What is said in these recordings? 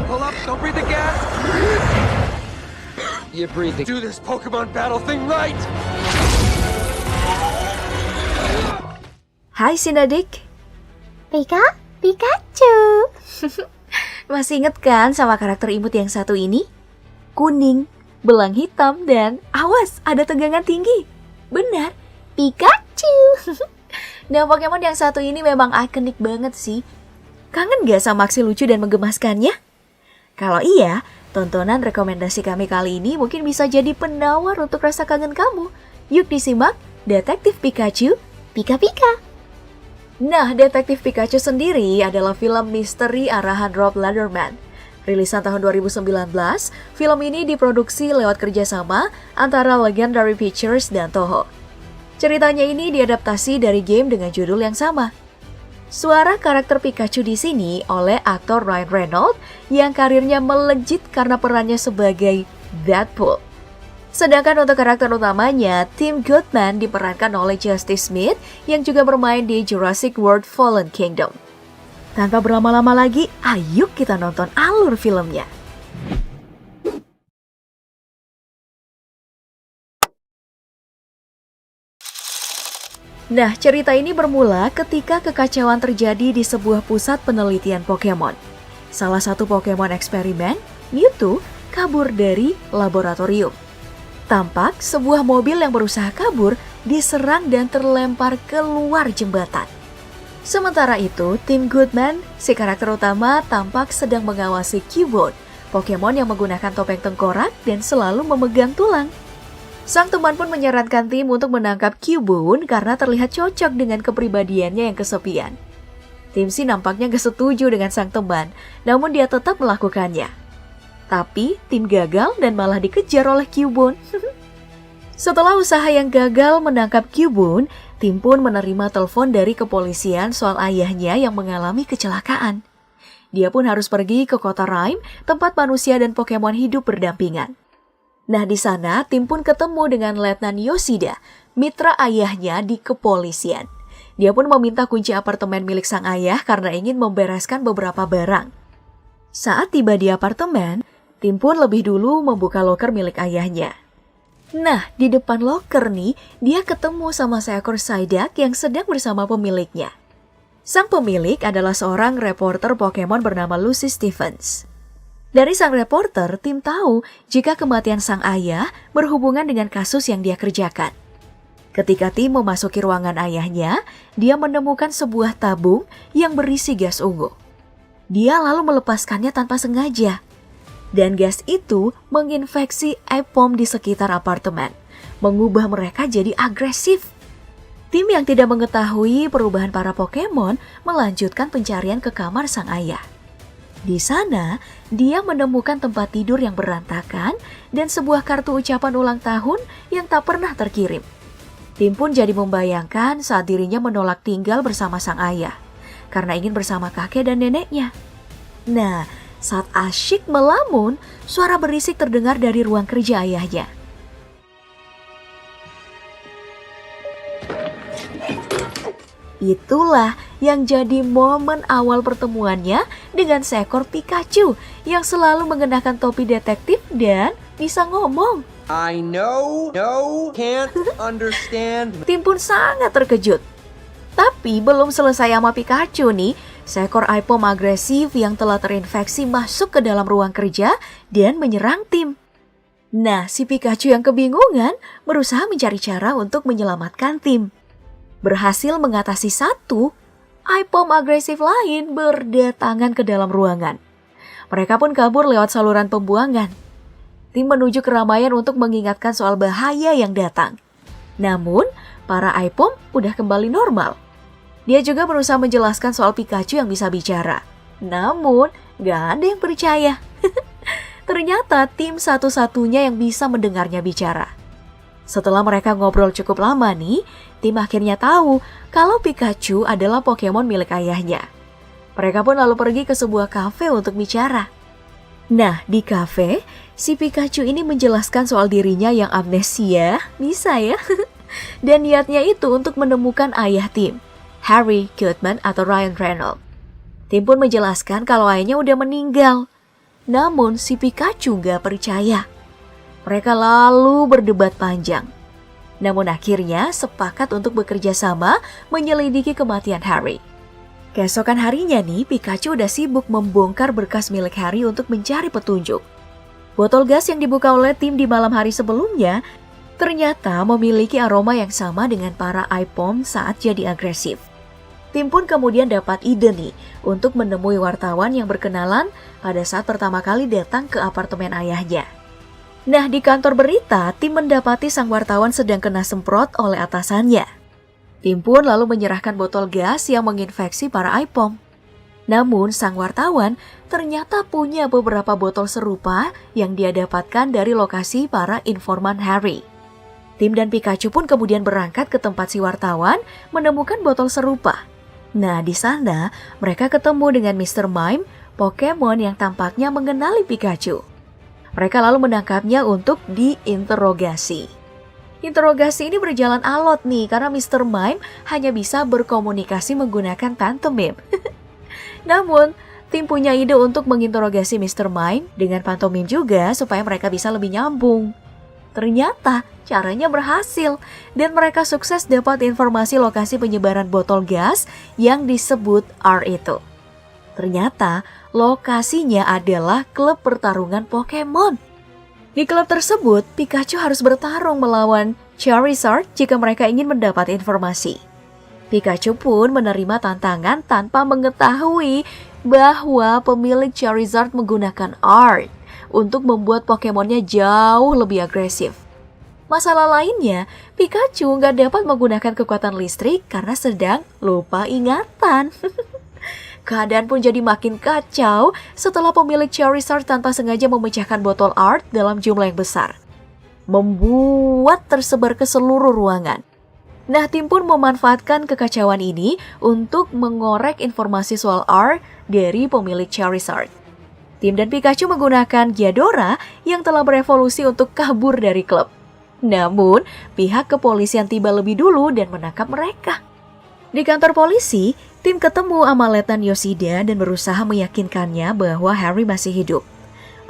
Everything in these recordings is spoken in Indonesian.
Pull up, don't breathe the gas. You breathe the... Do this Pokemon battle thing right. Hai Sinadik. Pikachu. Masih inget kan sama karakter imut yang satu ini? Kuning, belang hitam, dan awas ada tegangan tinggi. Benar, Pikachu. Nah, Pokemon yang satu ini memang ikonik banget sih. Kangen gak sama aksi lucu dan menggemaskannya? Kalau iya, tontonan rekomendasi kami kali ini mungkin bisa jadi penawar untuk rasa kangen kamu. Yuk disimak Detektif Pikachu, Pika-Pika. Nah, Detektif Pikachu sendiri adalah film misteri arahan Rob Lederman. Rilisan tahun 2019, film ini diproduksi lewat kerjasama antara Legendary Pictures dan Toho. Ceritanya ini diadaptasi dari game dengan judul yang sama. Suara karakter Pikachu di sini oleh aktor Ryan Reynolds yang karirnya melejit karena perannya sebagai Deadpool. Sedangkan untuk karakter utamanya, Tim Goodman diperankan oleh Justice Smith yang juga bermain di Jurassic World Fallen Kingdom. Tanpa berlama-lama lagi, ayo kita nonton alur filmnya. Nah, cerita ini bermula ketika kekacauan terjadi di sebuah pusat penelitian Pokemon. Salah satu Pokemon eksperimen, Mewtwo, kabur dari laboratorium. Tampak sebuah mobil yang berusaha kabur diserang dan terlempar keluar jembatan. Sementara itu, Tim Goodman, si karakter utama, tampak sedang mengawasi Cubone, Pokemon yang menggunakan topeng tengkorak dan selalu memegang tulang. Sang teman pun menyarankan Tim untuk menangkap Cubone karena terlihat cocok dengan kepribadiannya yang kesepian. Tim sih nampaknya gak setuju dengan sang teman, namun dia tetap melakukannya. Tapi Tim gagal dan malah dikejar oleh Cubone. Setelah usaha yang gagal menangkap Cubone, Tim pun menerima telepon dari kepolisian soal ayahnya yang mengalami kecelakaan. Dia pun harus pergi ke kota Rhyme, tempat manusia dan Pokemon hidup berdampingan. Nah, di sana Tim pun ketemu dengan Letnan Yoshida, mitra ayahnya di kepolisian. Dia pun meminta kunci apartemen milik sang ayah karena ingin membereskan beberapa barang. Saat tiba di apartemen, Tim pun lebih dulu membuka loker milik ayahnya. Nah, di depan loker nih, dia ketemu sama seekor Psyduck yang sedang bersama pemiliknya. Sang pemilik adalah seorang reporter Pokemon bernama Lucy Stevens. Dari sang reporter, Tim tahu jika kematian sang ayah berhubungan dengan kasus yang dia kerjakan. Ketika Tim memasuki ruangan ayahnya, dia menemukan sebuah tabung yang berisi gas ungu. Dia lalu melepaskannya tanpa sengaja. Dan gas itu menginfeksi Aipom di sekitar apartemen, mengubah mereka jadi agresif. Tim yang tidak mengetahui perubahan para Pokemon melanjutkan pencarian ke kamar sang ayah. Di sana, dia menemukan tempat tidur yang berantakan dan sebuah kartu ucapan ulang tahun yang tak pernah terkirim. Tim pun jadi membayangkan saat dirinya menolak tinggal bersama sang ayah, karena ingin bersama kakek dan neneknya. Nah, saat asyik melamun, suara berisik terdengar dari ruang kerja ayahnya. Itulah yang jadi momen awal pertemuannya dengan seekor Pikachu yang selalu mengenakan topi detektif dan bisa ngomong. I know, no, can't understand. Tim pun sangat terkejut. Tapi belum selesai sama Pikachu nih, seekor Aipom agresif yang telah terinfeksi masuk ke dalam ruang kerja dan menyerang Tim. Nah, si Pikachu yang kebingungan berusaha mencari cara untuk menyelamatkan Tim. Berhasil mengatasi satu, Aipom agresif lain berdatangan ke dalam ruangan. Mereka pun kabur lewat saluran pembuangan. Tim menuju keramaian untuk mengingatkan soal bahaya yang datang. Namun, para Aipom udah kembali normal. Dia juga berusaha menjelaskan soal Pikachu yang bisa bicara. Namun, gak ada yang percaya. Ternyata Tim satu-satunya yang bisa mendengarnya bicara. Setelah mereka ngobrol cukup lama nih, Tim akhirnya tahu kalau Pikachu adalah Pokemon milik ayahnya. Mereka pun lalu pergi ke sebuah kafe untuk bicara. Nah, di kafe, si Pikachu ini menjelaskan soal dirinya yang amnesia, bisa ya? Dan niatnya itu untuk menemukan ayah Tim, Harry Goodman atau Ryan Reynolds. Tim pun menjelaskan kalau ayahnya udah meninggal. Namun si Pikachu nggak percaya. Mereka lalu berdebat panjang. Namun akhirnya sepakat untuk bekerja sama menyelidiki kematian Harry. Keesokan harinya nih, Pikachu udah sibuk membongkar berkas milik Harry untuk mencari petunjuk. Botol gas yang dibuka oleh tim di malam hari sebelumnya ternyata memiliki aroma yang sama dengan para iPom saat jadi agresif. Tim pun kemudian dapat ide nih untuk menemui wartawan yang berkenalan pada saat pertama kali datang ke apartemen ayahnya. Nah, di kantor berita, tim mendapati sang wartawan sedang kena semprot oleh atasannya. Tim pun lalu menyerahkan botol gas yang menginfeksi para iPom. Namun, sang wartawan ternyata punya beberapa botol serupa yang dia dapatkan dari lokasi para informan Harry. Tim dan Pikachu pun kemudian berangkat ke tempat si wartawan menemukan botol serupa. Nah, di sana mereka ketemu dengan Mr. Mime, Pokemon yang tampaknya mengenali Pikachu. Mereka lalu menangkapnya untuk diinterogasi. Interogasi ini berjalan alot nih karena Mr. Mime hanya bisa berkomunikasi menggunakan pantomime. Namun, tim punya ide untuk menginterogasi Mr. Mime dengan pantomime juga supaya mereka bisa lebih nyambung. Ternyata caranya berhasil dan mereka sukses dapat informasi lokasi penyebaran botol gas yang disebut R itu. Ternyata lokasinya adalah klub pertarungan Pokemon. Di klub tersebut, Pikachu harus bertarung melawan Charizard jika mereka ingin mendapat informasi. Pikachu pun menerima tantangan tanpa mengetahui bahwa pemilik Charizard menggunakan art untuk membuat Pokemonnya jauh lebih agresif. Masalah lainnya, Pikachu nggak dapat menggunakan kekuatan listrik karena sedang lupa ingatan. Keadaan pun jadi makin kacau setelah pemilik Charizard tanpa sengaja memecahkan botol art dalam jumlah yang besar, membuat tersebar ke seluruh ruangan. Nah, tim pun memanfaatkan kekacauan ini untuk mengorek informasi soal art dari pemilik Charizard. Tim dan Pikachu menggunakan Gyadora yang telah berevolusi untuk kabur dari klub. Namun, pihak kepolisian tiba lebih dulu dan menangkap mereka. Di kantor polisi, tim ketemu sama Letnan Yoshida dan berusaha meyakinkannya bahwa Harry masih hidup.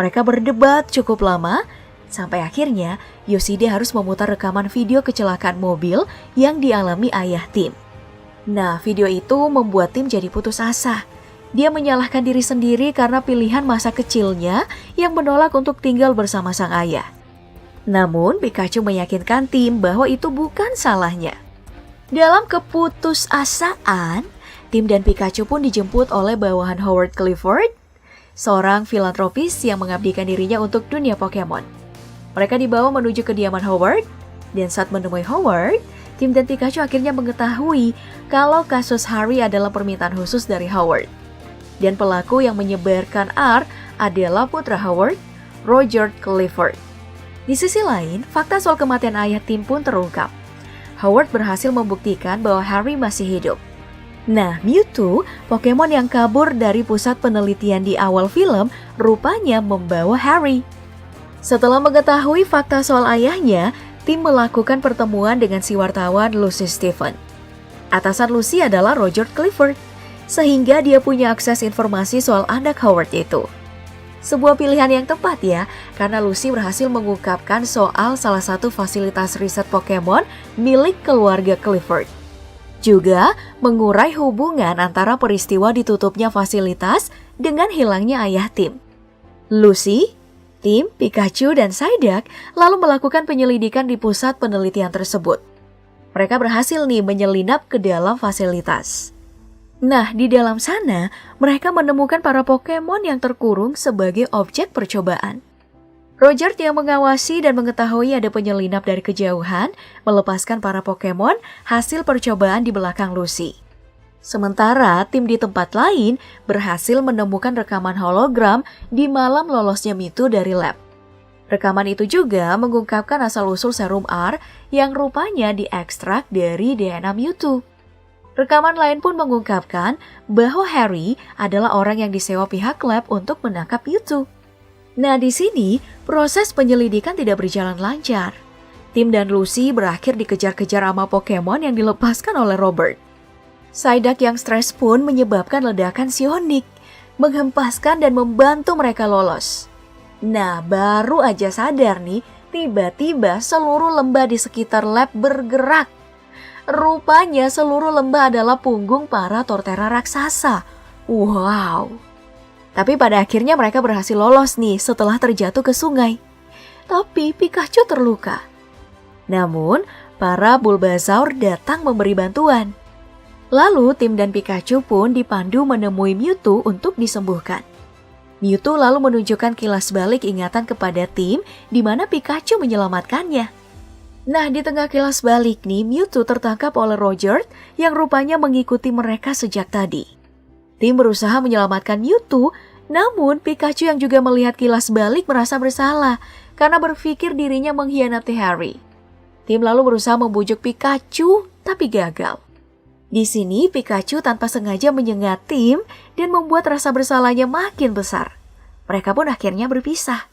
Mereka berdebat cukup lama, sampai akhirnya Yoshida harus memutar rekaman video kecelakaan mobil yang dialami ayah tim. Nah, video itu membuat tim jadi putus asa. Dia menyalahkan diri sendiri karena pilihan masa kecilnya yang menolak untuk tinggal bersama sang ayah. Namun, Pikachu meyakinkan tim bahwa itu bukan salahnya. Dalam keputusasaan, tim dan Pikachu pun dijemput oleh bawahan Howard Clifford, seorang filantropis yang mengabdikan dirinya untuk dunia Pokemon. Mereka dibawa menuju kediaman Howard, dan saat menemui Howard, tim dan Pikachu akhirnya mengetahui kalau kasus Harry adalah permintaan khusus dari Howard. Dan pelaku yang menyebarkan R adalah putra Howard, Roger Clifford. Di sisi lain, fakta soal kematian ayah tim pun terungkap. Howard berhasil membuktikan bahwa Harry masih hidup. Nah, Mewtwo, Pokemon yang kabur dari pusat penelitian di awal film, rupanya membawa Harry. Setelah mengetahui fakta soal ayahnya, tim melakukan pertemuan dengan si wartawan Lucy Stephen. Atasan Lucy adalah Roger Clifford, sehingga dia punya akses informasi soal anak Howard itu. Sebuah pilihan yang tepat ya, karena Lucy berhasil mengungkapkan soal salah satu fasilitas riset Pokemon milik keluarga Clifford. Juga mengurai hubungan antara peristiwa ditutupnya fasilitas dengan hilangnya ayah tim. Lucy, tim, Pikachu, dan Psyduck lalu melakukan penyelidikan di pusat penelitian tersebut. Mereka berhasil nih menyelinap ke dalam fasilitas. Nah, di dalam sana, mereka menemukan para Pokemon yang terkurung sebagai objek percobaan. Roger yang mengawasi dan mengetahui ada penyelinap dari kejauhan, melepaskan para Pokemon hasil percobaan di belakang Lucy. Sementara, tim di tempat lain berhasil menemukan rekaman hologram di malam lolosnya Mewtwo dari lab. Rekaman itu juga mengungkapkan asal-usul serum R yang rupanya diekstrak dari DNA Mewtwo. Rekaman lain pun mengungkapkan bahwa Harry adalah orang yang disewa pihak lab untuk menangkap Mewtwo. Nah, di sini proses penyelidikan tidak berjalan lancar. Tim dan Lucy berakhir dikejar-kejar sama Pokemon yang dilepaskan oleh Robert. Psyduck yang stres pun menyebabkan ledakan sionik. menghempaskan dan membantu mereka lolos. Nah, baru aja sadar nih, tiba-tiba seluruh lembah di sekitar lab bergerak. Rupanya seluruh lembah adalah punggung para Torterra raksasa. Wow. Tapi pada akhirnya mereka berhasil lolos nih setelah terjatuh ke sungai. Tapi Pikachu terluka. Namun, para Bulbasaur datang memberi bantuan. Lalu tim dan Pikachu pun dipandu menemui Mewtwo untuk disembuhkan. Mewtwo lalu menunjukkan kilas balik ingatan kepada tim di mana Pikachu menyelamatkannya. Nah, di tengah kilas balik nih, Mewtwo tertangkap oleh Roger yang rupanya mengikuti mereka sejak tadi. Tim berusaha menyelamatkan Mewtwo, namun Pikachu yang juga melihat kilas balik merasa bersalah karena berpikir dirinya mengkhianati Harry. Tim lalu berusaha membujuk Pikachu, tapi gagal. Di sini Pikachu tanpa sengaja menyengat tim dan membuat rasa bersalahnya makin besar. Mereka pun akhirnya berpisah.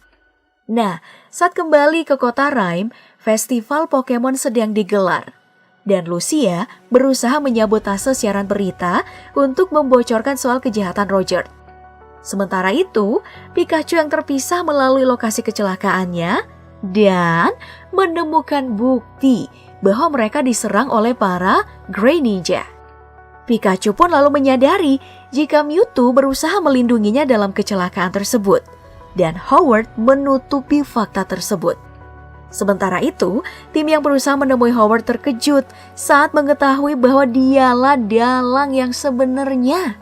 Nah, saat kembali ke kota Rhyme, festival Pokemon sedang digelar. Dan Lucia berusaha menyabotase siaran berita untuk membocorkan soal kejahatan Roger. Sementara itu, Pikachu yang terpisah melalui lokasi kecelakaannya dan menemukan bukti bahwa mereka diserang oleh para Grey Ninja. Pikachu pun lalu menyadari jika Mewtwo berusaha melindunginya dalam kecelakaan tersebut, dan Howard menutupi fakta tersebut. Sementara itu, tim yang berusaha menemui Howard terkejut saat mengetahui bahwa dialah dalang yang sebenarnya.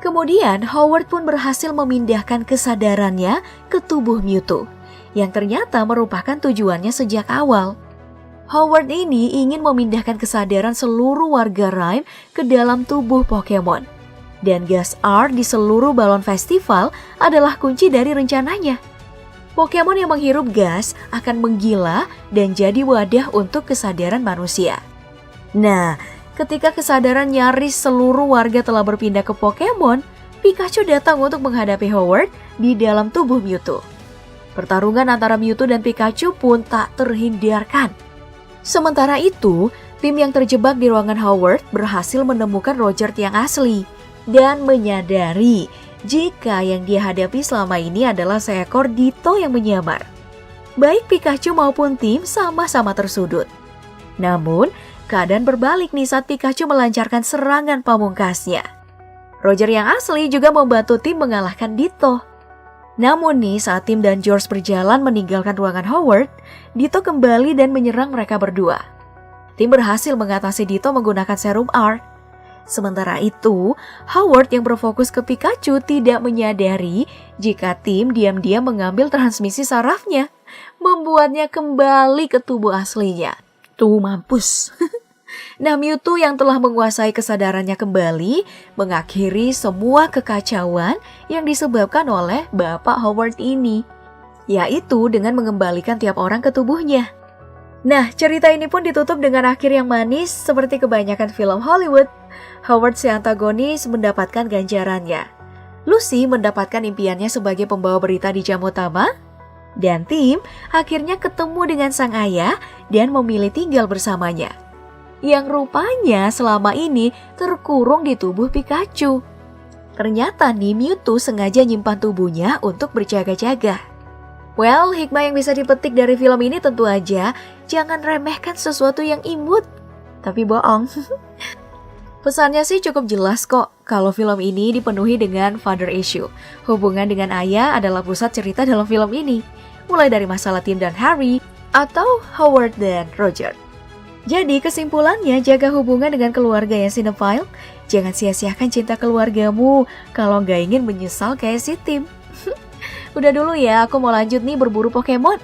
Kemudian Howard pun berhasil memindahkan kesadarannya ke tubuh Mewtwo, yang ternyata merupakan tujuannya sejak awal. Howard ini ingin memindahkan kesadaran seluruh warga Rhyme ke dalam tubuh Pokemon. Dan gas R di seluruh balon festival adalah kunci dari rencananya. Pokemon yang menghirup gas akan menggila dan jadi wadah untuk kesadaran manusia. Nah, ketika kesadaran nyaris seluruh warga telah berpindah ke Pokemon, Pikachu datang untuk menghadapi Howard di dalam tubuh Mewtwo. Pertarungan antara Mewtwo dan Pikachu pun tak terhindarkan. Sementara itu, tim yang terjebak di ruangan Howard berhasil menemukan Roger yang asli dan menyadari jika yang dia hadapi selama ini adalah seekor Ditto yang menyamar. Baik Pikachu maupun tim sama-sama tersudut. Namun, keadaan berbalik nih saat Pikachu melancarkan serangan pamungkasnya. Roger yang asli juga membantu tim mengalahkan Ditto. Namun nih saat Tim dan George berjalan meninggalkan ruangan Howard, Ditto kembali dan menyerang mereka berdua. Tim berhasil mengatasi Ditto menggunakan serum R. Sementara itu, Howard yang berfokus ke Pikachu tidak menyadari jika Tim diam-diam mengambil transmisi sarafnya, membuatnya kembali ke tubuh aslinya. Tuh mampus. Nah, Mewtwo yang telah menguasai kesadarannya kembali mengakhiri semua kekacauan yang disebabkan oleh Bapak Howard ini, yaitu dengan mengembalikan tiap orang ke tubuhnya. Nah, cerita ini pun ditutup dengan akhir yang manis seperti kebanyakan film Hollywood. Howard si antagonis mendapatkan ganjarannya. Lucy mendapatkan impiannya sebagai pembawa berita di jam utama. Dan Tim akhirnya ketemu dengan sang ayah dan memilih tinggal bersamanya, yang rupanya selama ini terkurung di tubuh Pikachu. Ternyata nih Mewtwo sengaja nyimpan tubuhnya untuk berjaga-jaga. Well, hikmah yang bisa dipetik dari film ini tentu aja jangan remehkan sesuatu yang imut, tapi bohong. Pesannya sih cukup jelas kok kalau film ini dipenuhi dengan father issue. Hubungan dengan ayah adalah pusat cerita dalam film ini, mulai dari masalah Tim dan Harry atau Howard dan Roger. Jadi kesimpulannya, jaga hubungan dengan keluarga ya cinephile. Jangan sia-siakan cinta keluargamu kalau nggak ingin menyesal kayak si Tim. Udah dulu ya, aku mau lanjut nih berburu Pokemon.